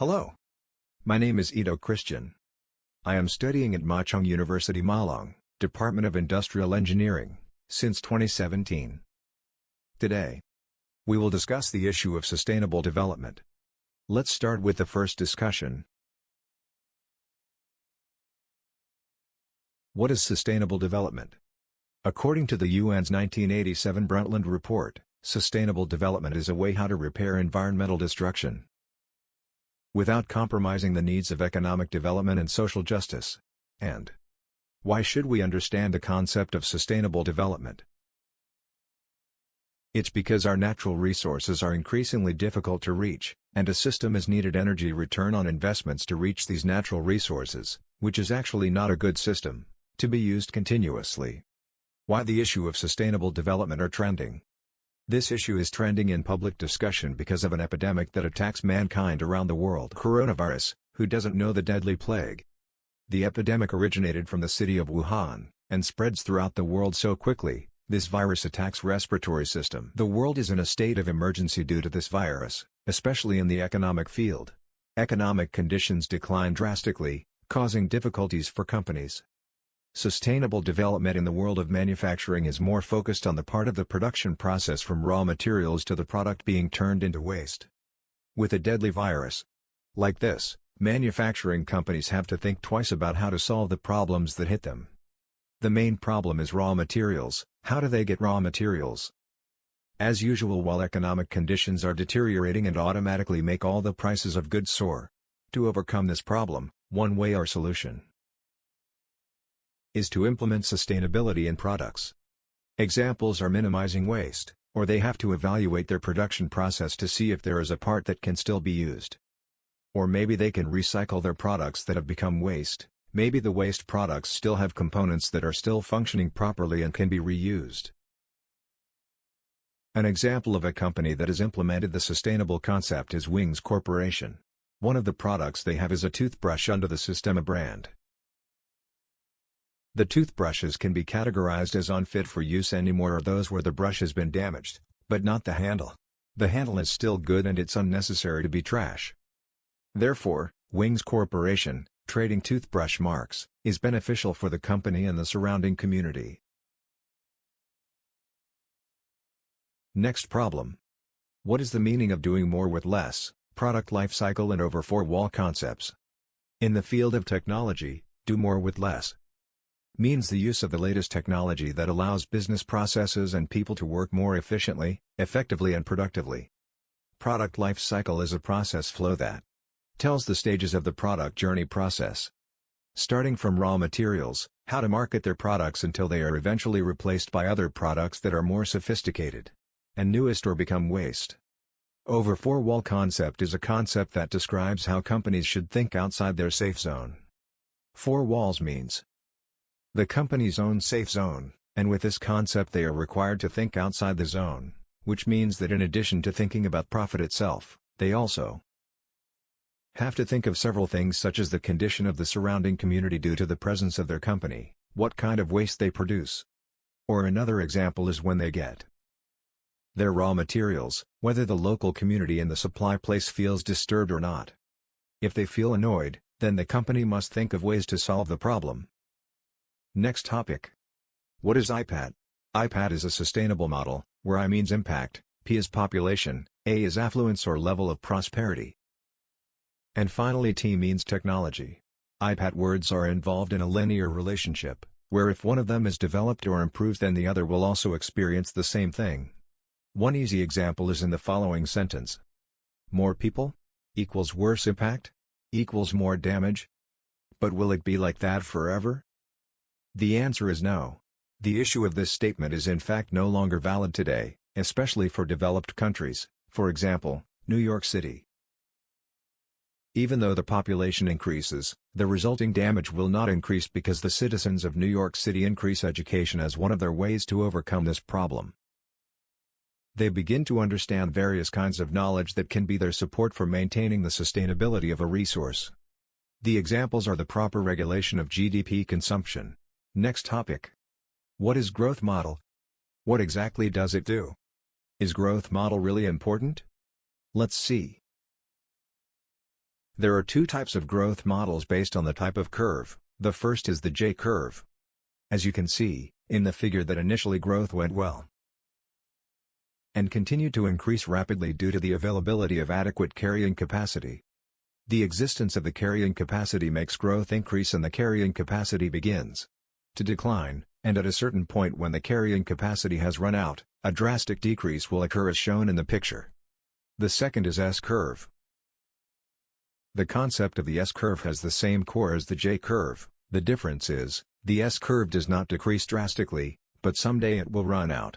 Hello. My name is Iddo Christian. I am studying at Machung University Malang, Department of Industrial Engineering, since 2017. Today, we will discuss the issue of sustainable development. Let's start with the first discussion. What is sustainable development? According to the UN's 1987 Brundtland Report, sustainable development is a way how to repair environmental destruction without compromising the needs of economic development and social justice. And why should we understand the concept of sustainable development? It's because our natural resources are increasingly difficult to reach, and a system is needed energy return on investments to reach these natural resources, which is actually not a good system, to be used continuously. Why the issue of sustainable development are trending? This issue is trending in public discussion because of an epidemic that attacks mankind around the world. Coronavirus, who doesn't know the deadly plague? The epidemic originated from the city of Wuhan, and spreads throughout the world so quickly. This virus attacks respiratory system. The world is in a state of emergency due to this virus, especially in the economic field. Economic conditions decline drastically, causing difficulties for companies. Sustainable development in the world of manufacturing is more focused on the part of the production process from raw materials to the product being turned into waste. With a deadly virus like this, manufacturing companies have to think twice about how to solve the problems that hit them. The main problem is raw materials. How do they get raw materials? As usual, while economic conditions are deteriorating and automatically make all the prices of goods soar. To overcome this problem, one way or solution is to implement sustainability in products. Examples are minimizing waste, or they have to evaluate their production process to see if there is a part that can still be used. Or maybe they can recycle their products that have become waste. Maybe the waste products still have components that are still functioning properly and can be reused. An example of a company that has implemented the sustainable concept is Wings Corporation. One of the products they have is a toothbrush under the Systema brand. The toothbrushes can be categorized as unfit for use anymore, or those where the brush has been damaged, but not the handle. The handle is still good and it's unnecessary to be trash. Therefore, Wings Corporation, trading toothbrush marks, is beneficial for the company and the surrounding community. Next problem. What is the meaning of doing more with less? Product life cycle and over four-wall concepts. In the field of technology, do more with less means the use of the latest technology that allows business processes and people to work more efficiently, effectively and productively. Product life cycle is a process flow that tells the stages of the product journey process. Starting from raw materials, how to market their products until they are eventually replaced by other products that are more sophisticated and newest or become waste. Over four-wall concept is a concept that describes how companies should think outside their safe zone. Four walls means the company's own safe zone, and with this concept they are required to think outside the zone, which means that in addition to thinking about profit itself, they also have to think of several things such as the condition of the surrounding community due to the presence of their company, what kind of waste they produce. Or another example is when they get their raw materials, whether the local community in the supply place feels disturbed or not. If they feel annoyed, then the company must think of ways to solve the problem. Next topic. What is IPAT? IPAT is a sustainable model, where I means impact, P is population, A is affluence or level of prosperity, and finally T means technology. IPAT words are involved in a linear relationship, where if one of them is developed or improves then the other will also experience the same thing. One easy example is in the following sentence. More people equals worse impact equals more damage. But will it be like that forever? The answer is no. The issue of this statement is in fact no longer valid today, especially for developed countries, for example, New York City. Even though the population increases, the resulting damage will not increase because the citizens of New York City increase education as one of their ways to overcome this problem. They begin to understand various kinds of knowledge that can be their support for maintaining the sustainability of a resource. The examples are the proper regulation of GDP consumption. Next topic. What is growth model? What exactly does it do? Is growth model really important? Let's see. There are two types of growth models based on the type of curve. The first is the J-curve. As you can see, in the figure, that initially growth went well and continued to increase rapidly due to the availability of adequate carrying capacity. The existence of the carrying capacity makes growth increase and the carrying capacity begins to decline, and at a certain point when the carrying capacity has run out, a drastic decrease will occur as shown in the picture. The second is S-curve. The concept of the S-curve has the same core as the J-curve. The difference is, the S-curve does not decrease drastically, but someday it will run out,